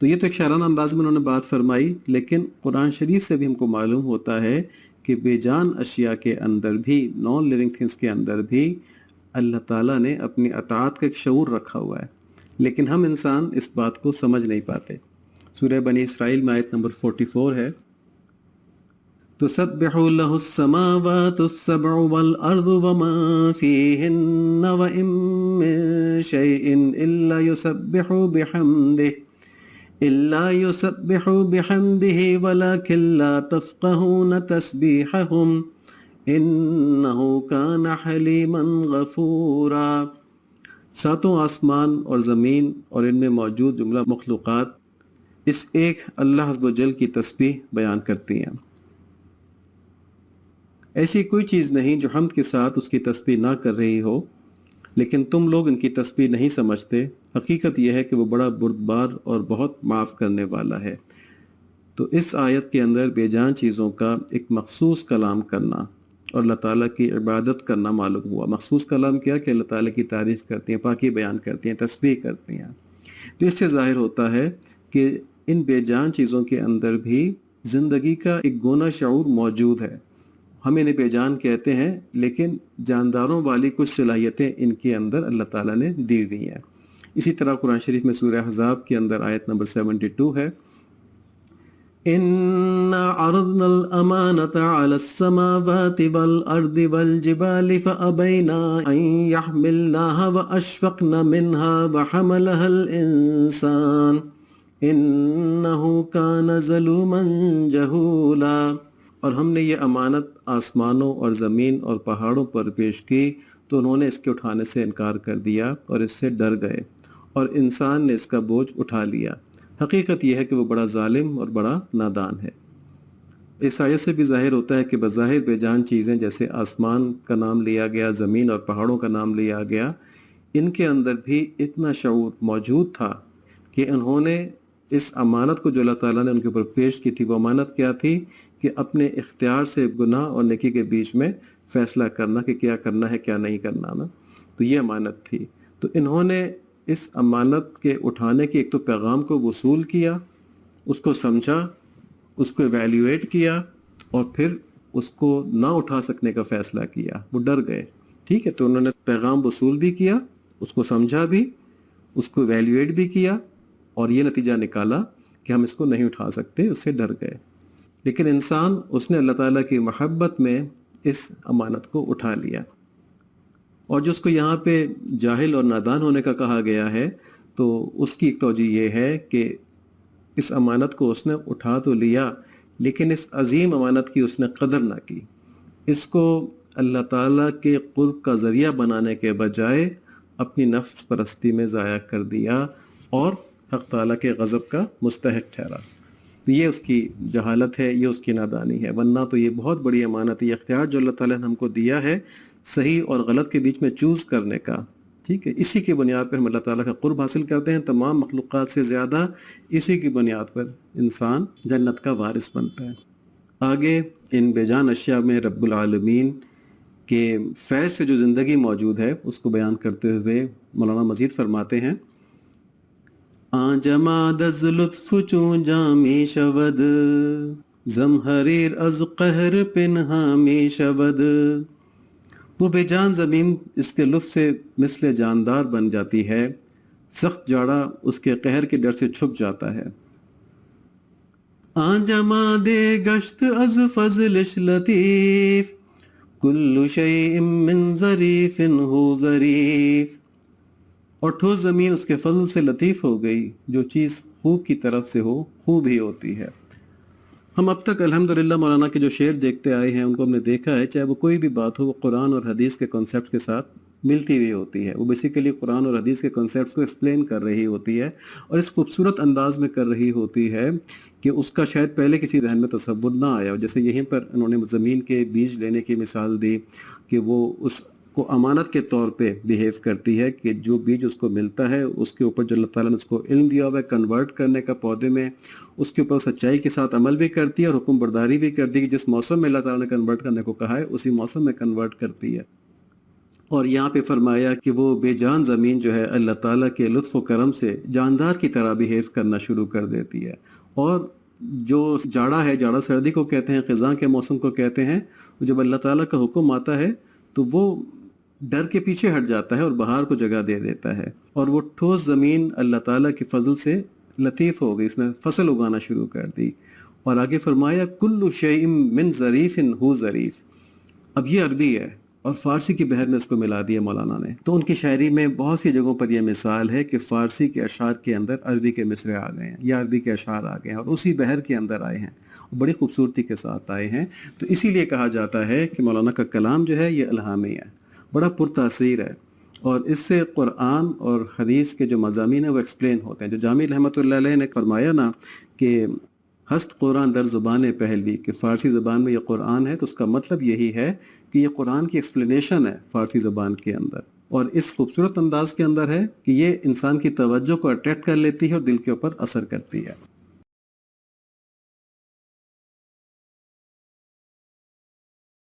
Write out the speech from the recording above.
تو یہ تو ایک شاعرانہ انداز میں انہوں نے بات فرمائی، لیکن قرآن شریف سے بھی ہم کو معلوم ہوتا ہے کہ بے جان اشیاء کے اندر بھی، نان لیونگ تھنگس کے اندر بھی اللہ تعالیٰ نے اپنی اطاعت کا ایک شعور رکھا ہوا ہے، لیکن ہم انسان اس بات کو سمجھ نہیں پاتے۔ سورہ بنی اسرائیل میں آیت نمبر 44 ہے، تسبح له السماوات السبع والأرض وما فيهن وإن من شيء إلا يسبح بحمده ولكن لا تفقهون تسبيحهم إنه كان حليما غفورا۔ ساتوں آسمان اور زمین اور ان میں موجود جملہ مخلوقات اس ایک اللہ عز و جل کی تسبیح بیان کرتی ہیں۔ ایسی کوئی چیز نہیں جو حمد کے ساتھ اس کی تسبیح نہ کر رہی ہو، لیکن تم لوگ ان کی تسبیح نہیں سمجھتے۔ حقیقت یہ ہے کہ وہ بڑا بردبار اور بہت معاف کرنے والا ہے۔ تو اس آیت کے اندر بے جان چیزوں کا ایک مخصوص کلام کرنا اور اللہ تعالیٰ کی عبادت کرنا معلوم ہوا۔ مخصوص کلام کیا کہ اللہ تعالیٰ کی تعریف کرتی ہیں، پاکی بیان کرتی ہیں، تسبیح کرتی ہیں۔ تو اس سے ظاہر ہوتا ہے کہ ان بے جان چیزوں کے اندر بھی زندگی کا ایک گونا شعور موجود ہے۔ ہم انہیں بے جان کہتے ہیں، لیکن جانداروں والی کچھ صلاحیتیں ان کے اندر اللہ تعالیٰ نے دی ہوئی ہیں۔ اسی طرح قرآن شریف میں سورہ احزاب کے اندر آیت نمبر 72 ہے، اِنَّا عَرَضْنَا الْأَمَانَةَ عَلَى السَّمَاوَاتِ وَالْأَرْضِ وَالْجِبَالِ فَأَبَيْنَا أَن يَحْمِلْنَاهَا وَأَشْفَقْنَ مِنْهَا وَحَمَلَهَا الْإِنسَانُ إِنَّهُ كَانَ ظَلُومًا جَهُولًا۔ اور ہم نے یہ امانت آسمانوں اور زمین اور پہاڑوں پر پیش کی تو انہوں نے اس کے اٹھانے سے انکار کر دیا اور اس سے ڈر گئے، اور انسان نے اس کا بوجھ اٹھا لیا۔ حقیقت یہ ہے کہ وہ بڑا ظالم اور بڑا نادان ہے۔ اس آیت سے بھی ظاہر ہوتا ہے کہ بظاہر بے جان چیزیں جیسے آسمان کا نام لیا گیا، زمین اور پہاڑوں کا نام لیا گیا، ان کے اندر بھی اتنا شعور موجود تھا کہ انہوں نے اس امانت کو جو اللہ تعالیٰ نے ان کے اوپر پیش کی تھی، وہ امانت کیا تھی کہ اپنے اختیار سے گناہ اور نیکی کے بیچ میں فیصلہ کرنا کہ کیا کرنا ہے کیا نہیں کرنا نا، تو یہ امانت تھی۔ تو انہوں نے اس امانت کے اٹھانے کے ایک تو پیغام کو وصول کیا، اس کو سمجھا، اس کو ایویلیویٹ کیا، اور پھر اس کو نہ اٹھا سکنے کا فیصلہ کیا، وہ ڈر گئے۔ ٹھیک ہے، تو انہوں نے پیغام وصول بھی کیا، اس کو سمجھا بھی، اس کو ایویلیویٹ بھی کیا، اور یہ نتیجہ نکالا کہ ہم اس کو نہیں اٹھا سکتے، اس سے ڈر گئے۔ لیکن انسان اس نے اللہ تعالیٰ کی محبت میں اس امانت کو اٹھا لیا، اور جو اس کو یہاں پہ جاہل اور نادان ہونے کا کہا گیا ہے، تو اس کی ایک توجہ یہ ہے کہ اس امانت کو اس نے اٹھا تو لیا، لیکن اس عظیم امانت کی اس نے قدر نہ کی۔ اس کو اللہ تعالیٰ کے قرب کا ذریعہ بنانے کے بجائے اپنی نفس پرستی میں ضائع کر دیا اور حق تعالیٰ کے غضب کا مستحق ٹھہرا۔ تو یہ اس کی جہالت ہے، یہ اس کی نادانی ہے، ورنہ تو یہ بہت بڑی امانت ہے، یہ اختیار جو اللہ تعالیٰ نے ہم کو دیا ہے صحیح اور غلط کے بیچ میں چوز کرنے کا، ٹھیک ہے، اسی کی بنیاد پر ہم اللہ تعالیٰ کا قرب حاصل کرتے ہیں۔ تمام مخلوقات سے زیادہ اسی کی بنیاد پر انسان جنت کا وارث بنتا ہے۔ آگے ان بے جان اشیاء میں رب العالمین کے فیض سے جو زندگی موجود ہے اس کو بیان کرتے ہوئے مولانا مزید فرماتے ہیں، جماد از لطف چون جامی شود زمحریر از قہر پنہامی شود۔ وہ بے جان زمین اس کے لطف سے مثل جاندار بن جاتی ہے، سخت جاڑا اس کے قہر کے ڈر سے چھپ جاتا ہے۔ جماد گشت از فضلش لطیف کل شیء من ظریف ہو ظریف۔ اور ٹھوس زمین اس کے فضل سے لطیف ہو گئی، جو چیز خوب کی طرف سے ہو خوب ہی ہوتی ہے۔ ہم اب تک الحمدللہ مولانا کے جو شعر دیکھتے آئے ہیں ان کو ہم نے دیکھا ہے، چاہے وہ کوئی بھی بات ہو، وہ قرآن اور حدیث کے کنسیپٹس کے ساتھ ملتی ہوئی ہوتی ہے۔ وہ بیسیکلی قرآن اور حدیث کے کنسیپٹس کو ایکسپلین کر رہی ہوتی ہے، اور اس خوبصورت انداز میں کر رہی ہوتی ہے کہ اس کا شاید پہلے کسی ذہن میں تصور نہ آیا ہو۔ جیسے یہیں پر انہوں نے زمین کے بیج لینے کی مثال دی کہ وہ اس کو امانت کے طور پہ بیہیو کرتی ہے، کہ جو بیج اس کو ملتا ہے اس کے اوپر جو اللہ تعالیٰ نے اس کو علم دیا ہوا ہے کنورٹ کرنے کا پودے میں، اس کے اوپر سچائی کے ساتھ عمل بھی کرتی ہے اور حکم برداری بھی کرتی ہے کہ جس موسم میں اللہ تعالیٰ نے کنورٹ کرنے کو کہا ہے اسی موسم میں کنورٹ کرتی ہے۔ اور یہاں پہ فرمایا کہ وہ بے جان زمین جو ہے اللہ تعالیٰ کے لطف و کرم سے جاندار کی طرح بیہیو کرنا شروع کر دیتی ہے، اور جو جاڑا ہے، جاڑا سردی کو کہتے ہیں، خزاں کے موسم کو کہتے ہیں، جب اللہ تعالیٰ کا حکم آتا ہے تو وہ ڈر کے پیچھے ہٹ جاتا ہے اور بہار کو جگہ دے دیتا ہے، اور وہ ٹھوس زمین اللہ تعالیٰ کے فضل سے لطیف ہو گئی، اس نے فصل اگانا شروع کر دی۔ اور آگے فرمایا کل شیء من ظریف ہو ظریف، اب یہ عربی ہے اور فارسی کی بحر میں اس کو ملا دیا مولانا نے، تو ان کی شاعری میں بہت سی جگہوں پر یہ مثال ہے کہ فارسی کے اشعار کے اندر عربی کے مصرے آ گئے ہیں یا عربی کے اشعار آ گئے ہیں اور اسی بحر کے اندر آئے ہیں، بڑی خوبصورتی کے ساتھ آئے ہیں۔ تو اسی لیے کہا جاتا ہے کہ مولانا کا کلام جو ہے یہ الہامی ہے، بڑا پرتاثیر ہے، اور اس سے قرآن اور حدیث کے جو مضامین ہیں وہ ایکسپلین ہوتے ہیں۔ جو جامی رحمۃ اللہ علیہ نے فرمایا نا کہ ہست قرآن در زبان پہلوی، کہ فارسی زبان میں یہ قرآن ہے، تو اس کا مطلب یہی ہے کہ یہ قرآن کی ایکسپلینیشن ہے فارسی زبان کے اندر، اور اس خوبصورت انداز کے اندر ہے کہ یہ انسان کی توجہ کو اٹریکٹ کر لیتی ہے اور دل کے اوپر اثر کرتی ہے۔